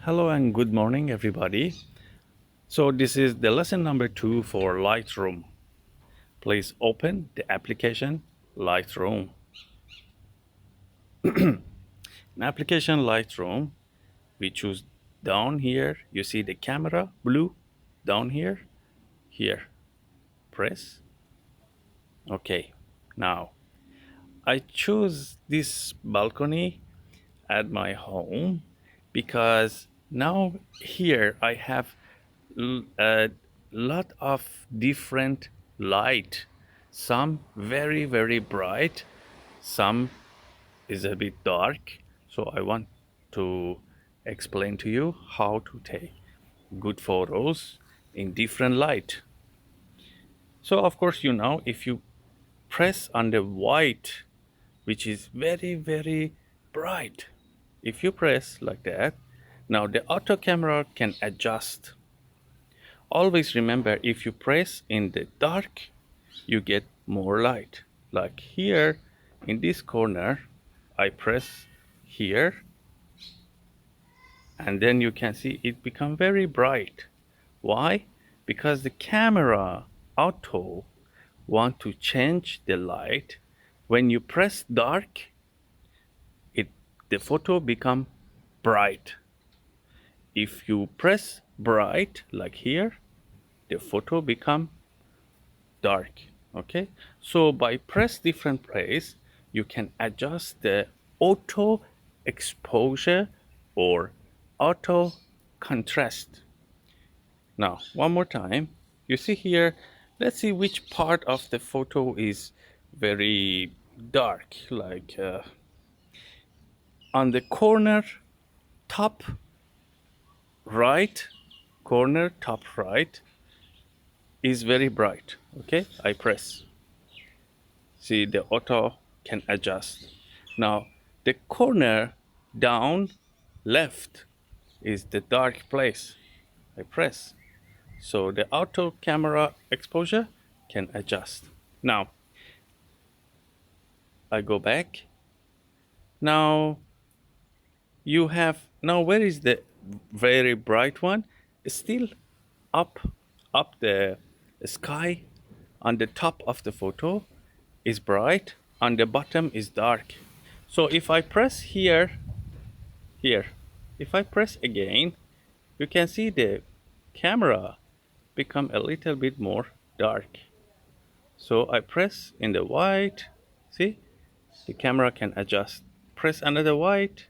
Hello and good morning, everybody. So, this is the lesson number 2 for Lightroom. Please open the application Lightroom. In application Lightroom, we choose down here. You see the camera blue down here. Here, press. Okay, now I choose this balcony at my home because now here I have a lot of different light, some very bright, some is a bit dark. So I want to explain to you how to take good photos in different light. So of course, if you press on the white, which is very bright, if you press like that, now the auto camera can adjust. Always remember, if you press in the dark, you get more light. Like here in this corner, I press here, and then you can see it become very bright. Why? Because the camera auto want to change the light. When you press dark, the photo become bright. If you press bright like here, the photo become dark. Okay, so by press different place, you can adjust the auto exposure or auto contrast. Now one more time, you see here, let's see which part of the photo is very dark, like on the corner top right, corner top right is very bright. Okay, I press. See, the auto can adjust. Now the corner down left is the dark place. I press. So the auto camera exposure can adjust. Now I go back. Now you have, now where is the very bright one? Still up the sky on the top of the photo is bright, on the bottom is dark. So if I press here, if I press again, you can see the camera become a little bit more dark. So I press in the white, see, the camera can adjust. Press another white.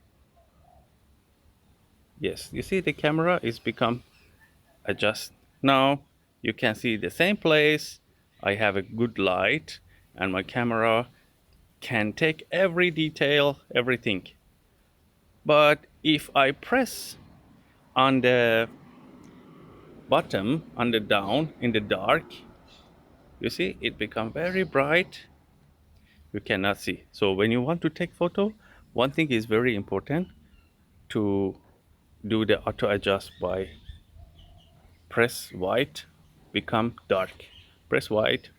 Yes, you see the camera is become adjust. Now you can see the same place. I have a good light and my camera can take every detail, everything. But if I press on the bottom, on the down in the dark, you see it become very bright. You cannot see. So when you want to take photo, one thing is very important, to do the auto adjust by press white, become dark. Press white,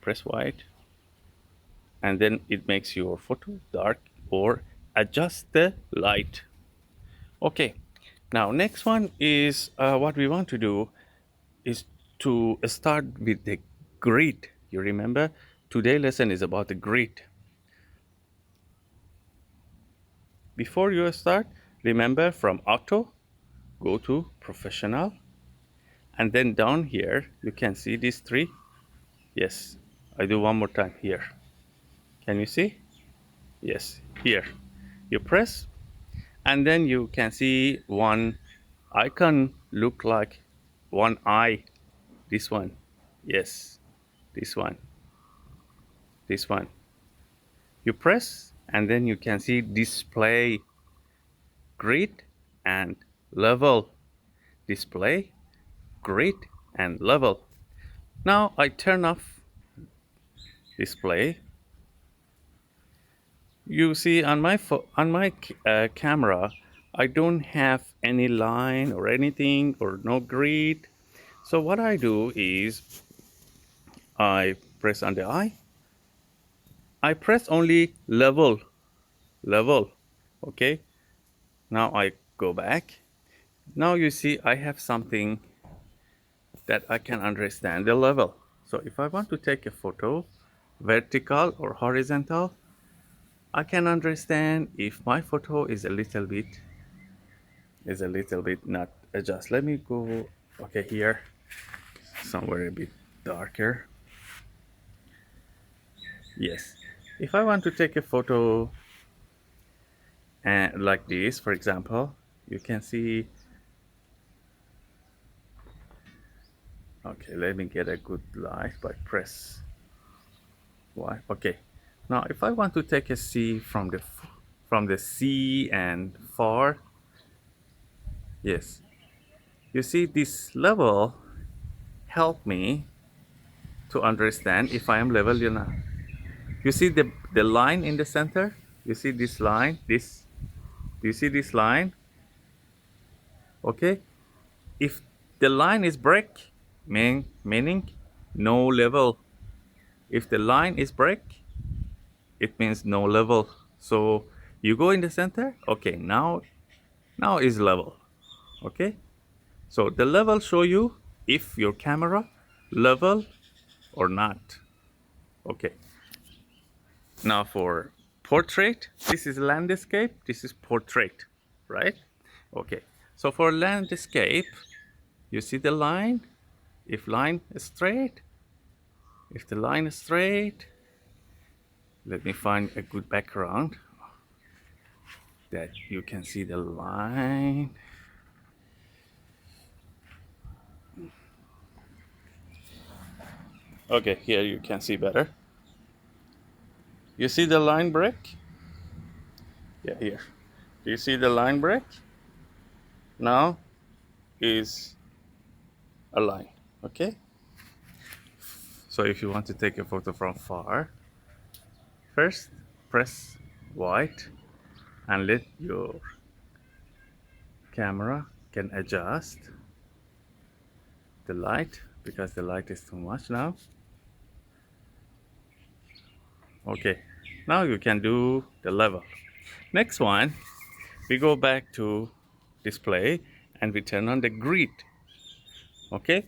and then it makes your photo dark or adjust the light. Okay, now next one is what we want to do is to start with the grid. You remember today's lesson is about the grid. Before you start, remember from auto, go to professional, and then down here you can see these three. Yes, I do one more time here. Can you see? Yes, here. You press, and then you can see one icon look like one eye. This one. Yes, this one. This one. You press, and then you can see display, grid, and level. Display, grid, and level. Now I turn off display. You see on my camera, I don't have any line or anything or no grid. So what I do is I press on the eye. I press only level. Okay. Now I go back. Now you see I have something that I can understand the level. So if I want to take a photo, vertical or horizontal, I can understand if my photo is a little bit not adjust. Let me go, okay, here, somewhere a bit darker. Yes. If I want to take a photo and like this, for example, you can see, okay, let me get a good light by press Y. Okay. Now if I want to take a C from the sea and far, yes. You see this level help me to understand if I am level or not. You see the line in the center? You see this line? Do you see this line? Okay. If the line is break, meaning no level. If the line is break, it means no level. So you go in the center. Okay, now is level. Okay. So the level show you if your camera level or not. Okay. Now for portrait, this is landscape, this is portrait, right? Okay. So for landscape, you see the line. If line is straight, if the line is straight, let me find a good background that you can see the line. Okay, here you can see better. You see the line break? Yeah, here. Do you see the line break? Now is a line, okay? So if you want to take a photo from far, first press white and let your camera can adjust the light because the light is too much now. Okay, now you can do the level. Next one, we go back to display and we turn on the grid. Okay,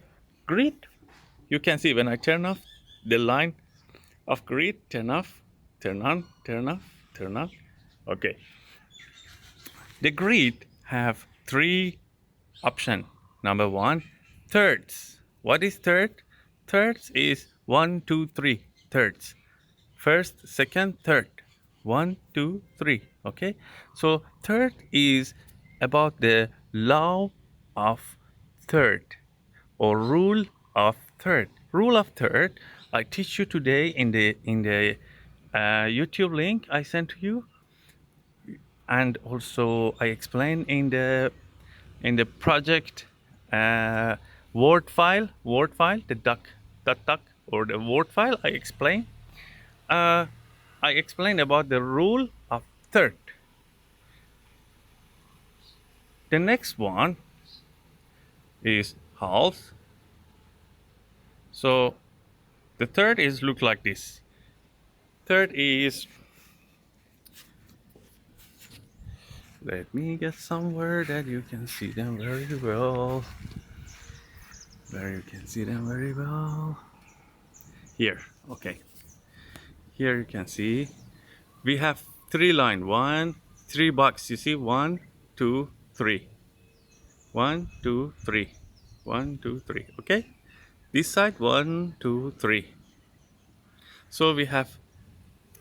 grid, you can see when I turn off the line of grid, turn off, turn on, turn off, turn on. Okay, the grid have three option. Number one, thirds. What is third? Thirds is 1, 2, 3 thirds. First, second, third. 1, 2, 3. Okay. So third is about the law of third or rule of third. Rule of third. I teach you today in the YouTube link I sent to you, and also I explain in the project word file, the duck or the word file. Uh, I explain about the rule of third. The next one is halves. So the third is look like this. Third is, let me get somewhere that you can see them very well. Where you can see them very well. Here, okay. Here you can see we have three line, three box. You see 1, 2, 3, 1, 2, 3, 1, 2, 3. Okay, this side 1, 2, 3. So we have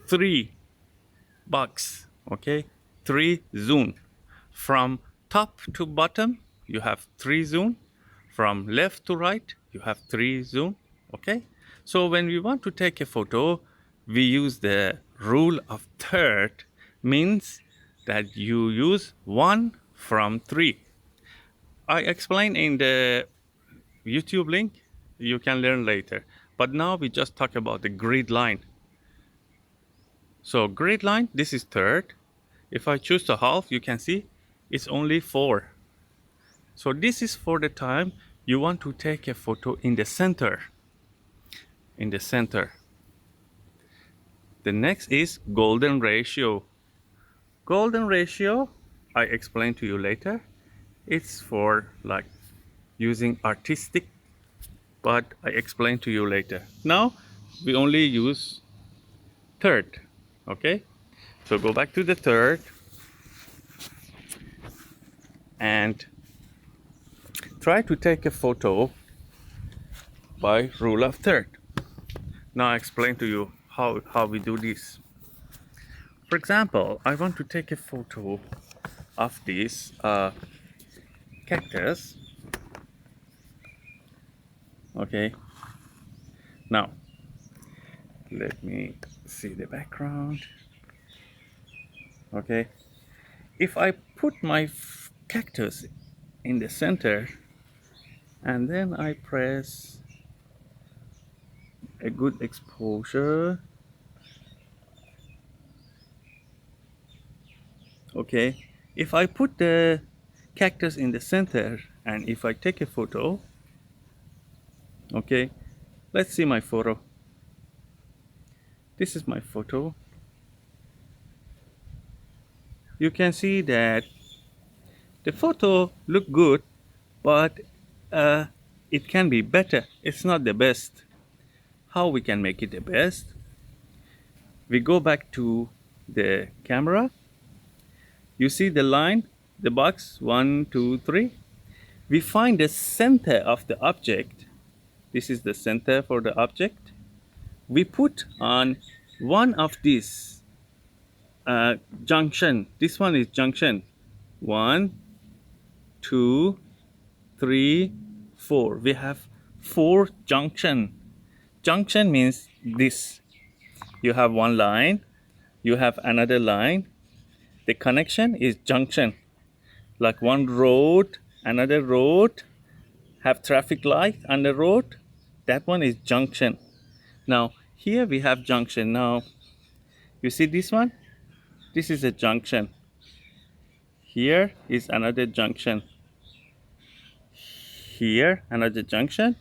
three box. Okay, three zoom from top to bottom. You have three zoom from left to right. You have three zoom. Okay, so when we want to take a photo, we use the rule of third, means that you use 1 from 3. I explain in the YouTube link. You can learn later. But now we just talk about the grid line. So grid line, this is third. If I choose to half, you can see it's only 4. So this is for the time you want to take a photo in the center. In the center. The next is golden ratio. Golden ratio, I explain to you later. It's for like using artistic, but I explain to you later. Now we only use third. Okay, so go back to the third and try to take a photo by rule of third. Now I explain to you how we do this. For example, I want to take a photo of this cactus. Okay, now let me see the background. Okay, if I put my cactus in the center and then I press a good exposure. Okay, if I put the cactus in the center and if I take a photo, okay, let's see my photo. This is my photo. You can see that the photo look good, but uh, it can be better. It's not the best. How we can make it the best? We go back to the camera. You see the line, the box, 1, 2, 3. We find the center of the object. This is the center for the object. We put on one of these junction. This one is junction. 1, 2, 3, 4. We have 4 junction. Junction means this. You have one line, you have another line. The connection is junction. Like one road, another road, have traffic light on the road. That one is junction. Now here we have junction. Now you see this one? This is a junction. Here is another junction. Here another junction,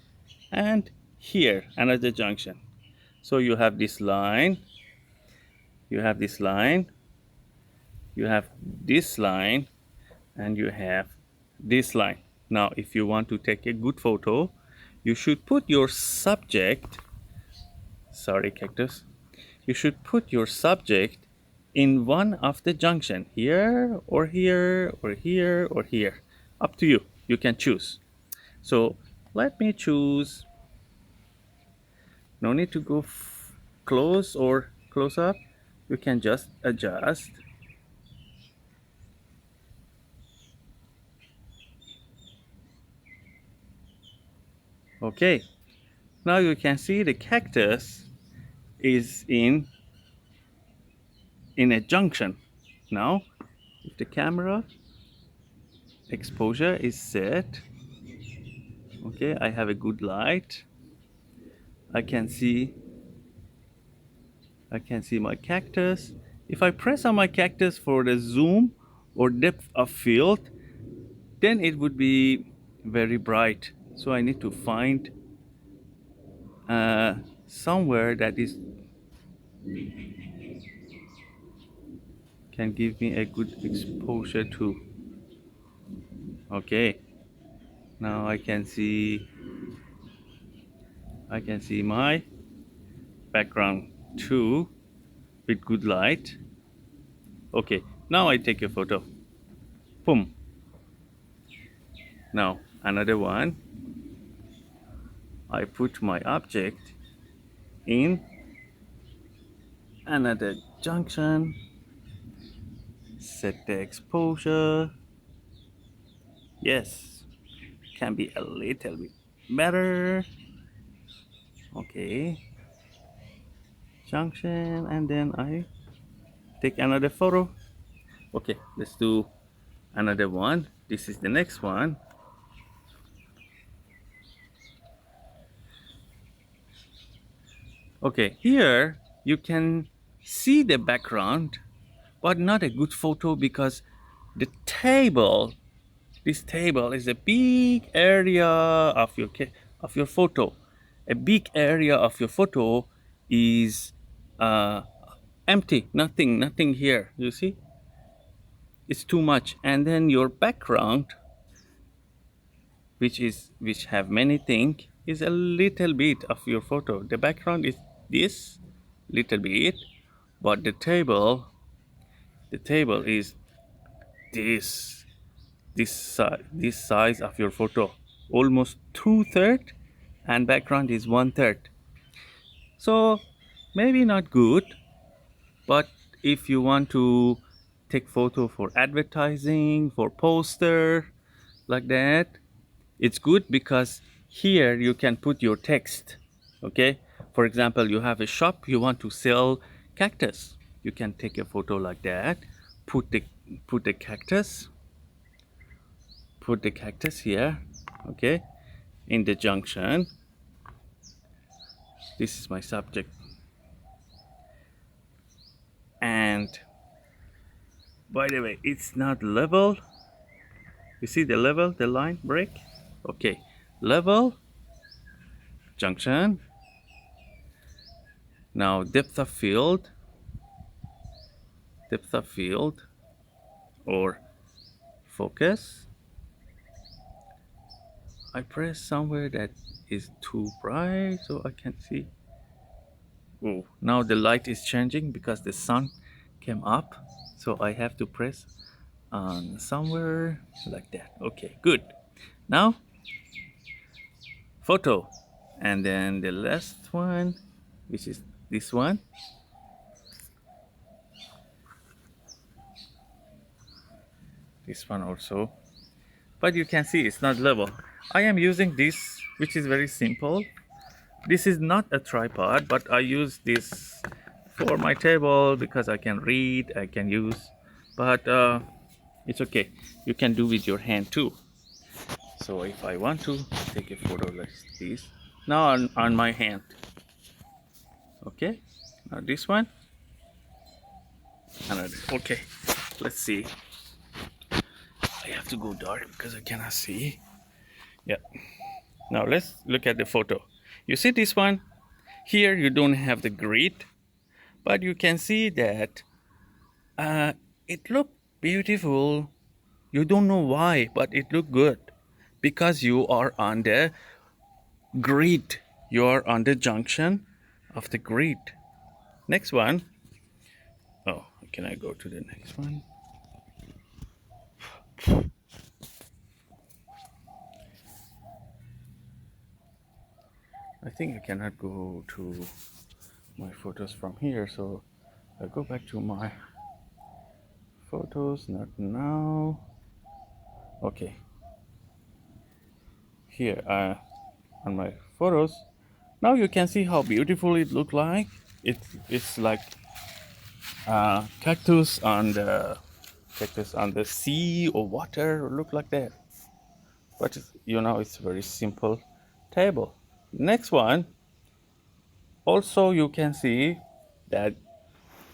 and here another junction. So you have this line, you have this line, you have this line, and you have this line. Now if you want to take a good photo, you should put your subject, sorry cactus, you should put your subject in one of the junction, here or here or here or here. Up to you, you can choose. So let me choose, no need to go close or close up, you can just adjust. Okay, now you can see the cactus is in a junction. Now if the camera exposure is set, okay, I have a good light, I can see my cactus. If I press on my cactus for the zoom or depth of field, then it would be very bright. So I need to find somewhere that is can give me a good exposure too. Okay, now I can see my background too with good light. Okay, now I take a photo. Boom. Now another one. I put my object in another junction, set the exposure. Yes, can be a little bit better. Okay, junction, and then I take another photo. Okay, let's do another one. This is the next one. Okay, here you can see the background, but not a good photo because the table, this table is a big area of your photo. A big area of your photo is empty, nothing here. You see, it's too much. And then your background which have many things, is a little bit of your photo. The background is this little bit, but the table is this this size of your photo, almost 2/3, and background is 1/3. So maybe not good, but if you want to take photo for advertising, for poster, like that, it's good because here you can put your text. Okay, for example, you have a shop, you want to sell cactus, you can take a photo like that, put the put the cactus put the cactus here. Okay, in the junction, this is my subject, and by the way, it's not level. You see the level, the line break. Okay, level, junction. Now depth of field or focus. I press somewhere that is too bright so I can't see. Oh, now the light is changing because the sun came up, so I have to press on somewhere like that. Okay, good. Now photo, and then the last one, which is this one. This one also, but you can see it's not level. I am using this, which is very simple. This is not a tripod, but I use this for my table because I can read, I can use, but it's okay. You can do with your hand too. So if I want to take a photo like this, now on my hand. Okay, now this one, another. Okay, let's see. I have to go dark because I cannot see. Yeah. Now let's look at the photo. You see this one? Here you don't have the grid, but you can see that it look beautiful. You don't know why, but it look good because you are on the grid. You are on the junction of the grid. Next one. Oh, can I go to the next one? I think I cannot go to my photos from here, so I go back to my photos. Not now. Okay. Here on my photos. Now you can see how beautiful it look like. It's like cactus on the sea or water, look like that. But it's very simple table. Next one, also you can see that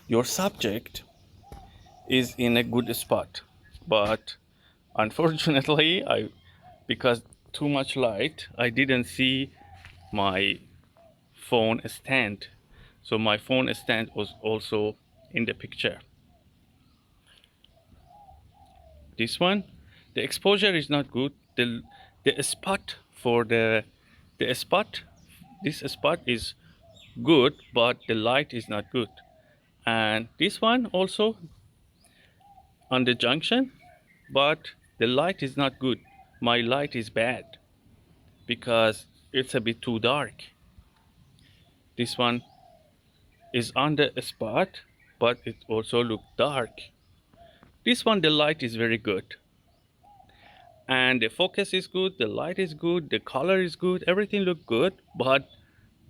your subject is in a good spot, but unfortunately because too much light, I didn't see my phone stand, so my phone stand was also in the picture. This one, the exposure is not good. The spot for the spot this spot is good, but the light is not good. And this one also on the junction, but the light is not good. My light is bad because it's a bit too dark. This one is on the spot, but it also looks dark. This one, the light is very good, and the focus is good, the light is good, the color is good, everything look good, but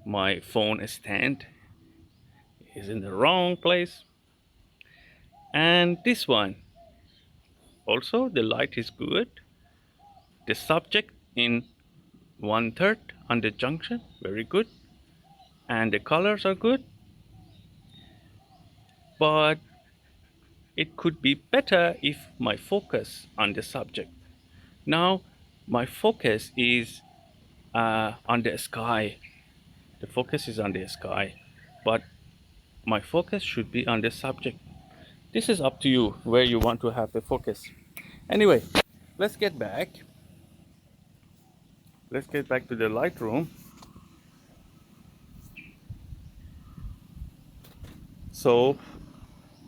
my phone stand is in the wrong place. And this one also, the light is good, the subject in 1/3 on the junction, very good, and the colors are good, but it could be better if my focus on the subject. Now my focus is on the sky. The focus is on the sky, but my focus should be on the subject. This is up to you where you want to have the focus. Anyway, let's get back. let's get back to the Lightroom. So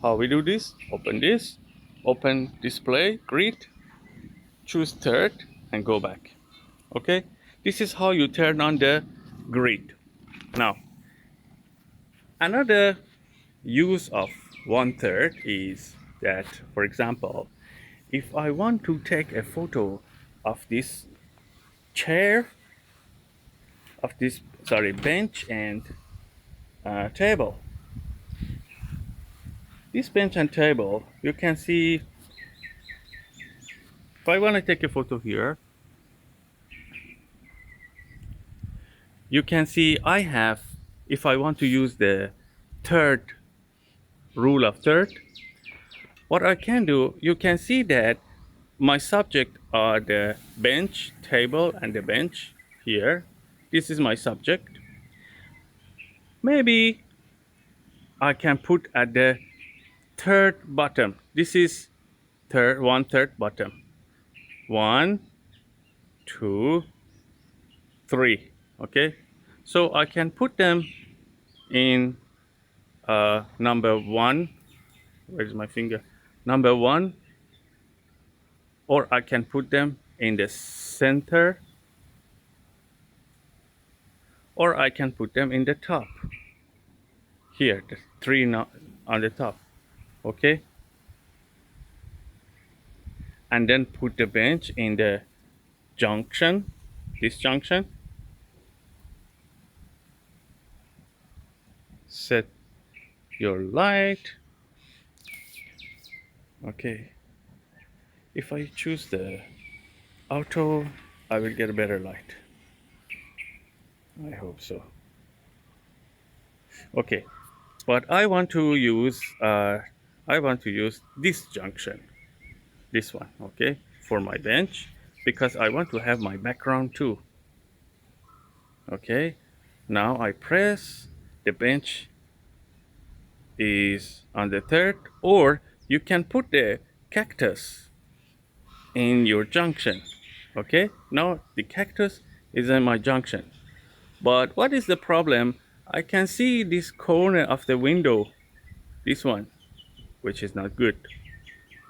how we do this? Open this, open display, grid, choose third and go back. Okay, this is how you turn on the grid. Now, another use of 1/3 is that, for example, if I want to take a photo of this chair, of this, sorry, bench and table. This bench and table, you can see, if I want to take a photo here, you can see I have, if I want to use the third rule of third, what I can do, you can see that my subject are the bench, table, and the bench here. This is my subject. Maybe I can put at the third bottom. This is third, 1/3 bottom. 1, 2, 3. Okay, so I can put them in number 1. Where's my finger? Number 1, or I can put them in the center, or I can put them in the top. Here, the 3 on the top. Okay, and then put the bench in the junction, this junction. Set your light. Okay, if I choose the auto, I will get a better light. I hope so. Okay, but I want to use this junction, this one, okay, for my bench, because I want to have my background too. Okay, now I press, the bench is on the third, or you can put the cactus in your junction. Okay, now the cactus is in my junction, but what is the problem? I can see this corner of the window, this one, which is not good.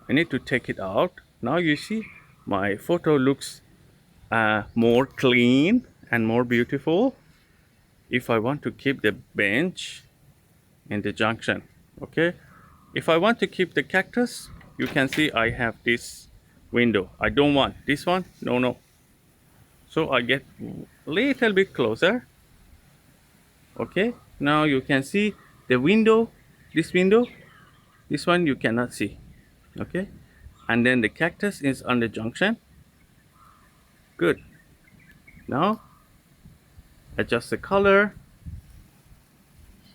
I need to take it out. Now you see my photo looks more clean and more beautiful if I want to keep the bench in the junction. Okay, if I want to keep the cactus, you can see I have this window. I don't want this one, no. So I get a little bit closer. Okay, now you can see the window, this one you cannot see. Okay, and then the cactus is on the junction. Good. Now adjust the color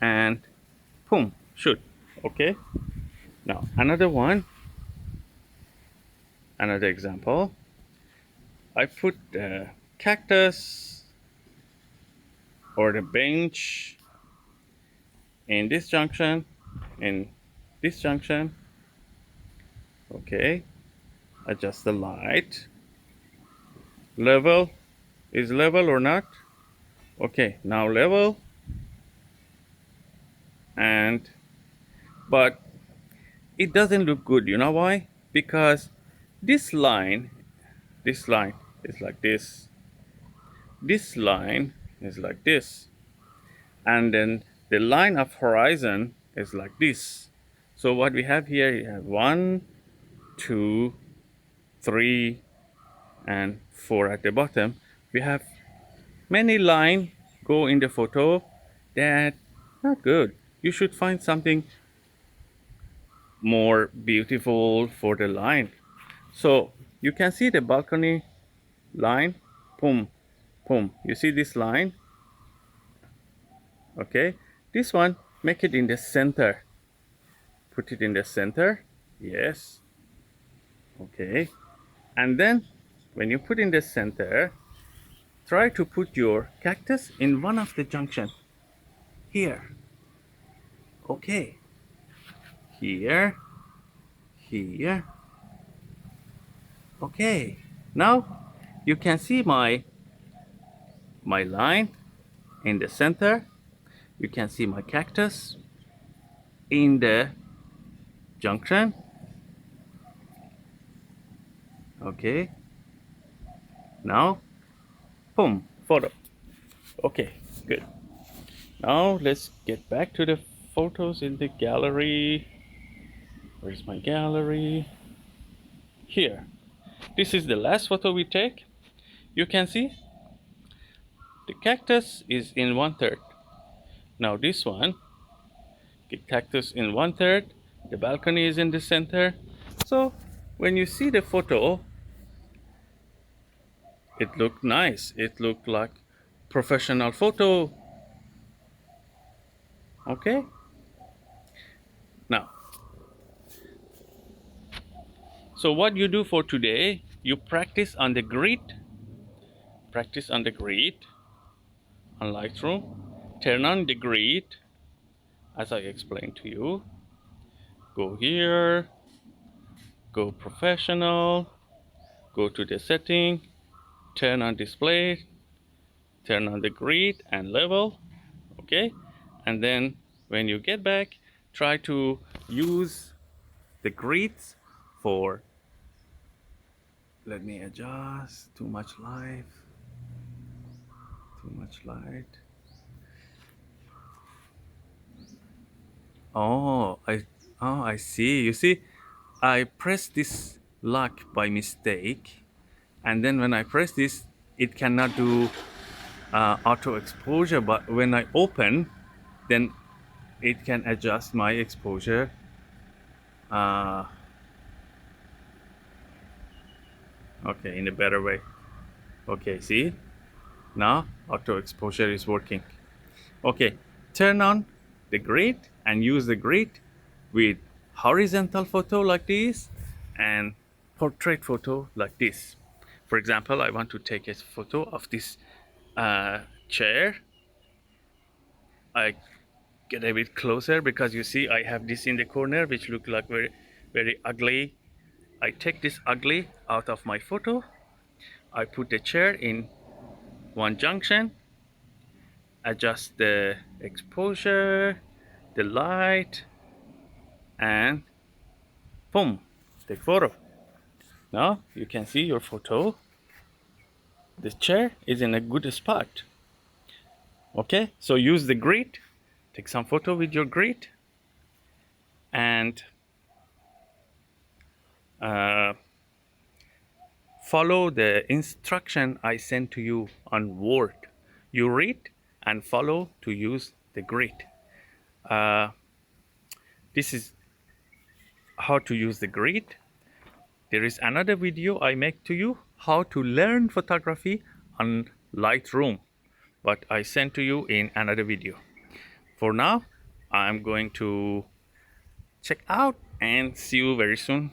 and boom, shoot. Okay, now another example. I put the cactus or the bench in this junction, okay, adjust the light level. Is level or not? Okay, now level, and but it doesn't look good. You know why? Because this line is like this, this line is like this, and then the line of horizon is like this. So what we have here, you have 1, 2, 3, and 4 at the bottom. We have many lines go in the photo that not good. You should find something more beautiful for the line. So you can see the balcony line, boom, boom. You see this line? Okay, this one, make it in the center. Put it in the center. Yes. Okay, and then when you put in the center, try to put your cactus in one of the junction here. Okay, here, here. Okay, now you can see my my line in the center. You can see my cactus in the junction. Okay, now boom, photo. Okay, good. Now let's get back to the photos in the gallery. Where's my gallery? Here. This is the last photo we take. You can see the cactus is in 1/3. Now this one, the cactus in 1/3. The balcony is in the center. So when you see the photo, it looked nice. It looked like professional photo. Okay. Now, so what you do for today, you practice on the grid. Practice on the grid on Lightroom. Turn on the grid as I explained to you. Go here, go professional, go to the setting, turn on display, turn on the grid and level. Okay, and then when you get back, try to use the grids for, let me adjust, too much light. Oh, I see. You see, I pressed this lock by mistake, and then when I press this, it cannot do auto exposure. But when I open, then it can adjust my exposure. Okay, in a better way. Okay, see, now auto exposure is working. Okay, turn on the grid and use the grid with horizontal photo like this and portrait photo like this. For example, I want to take a photo of this chair. I get a bit closer because you see I have this in the corner which look like very ugly. I take this ugly out of my photo. I put the chair in one junction, adjust the exposure, the light, and boom, take photo. Now you can see your photo. The chair is in a good spot. Okay, so use the grid, take some photo with your grid, and follow the instruction I sent to you on Word. You read and follow to use the grid. This is how to use the grid. There is another video I make to you how to learn photography on Lightroom, but I sent to you in another video. For now, I'm going to check out and see you very soon.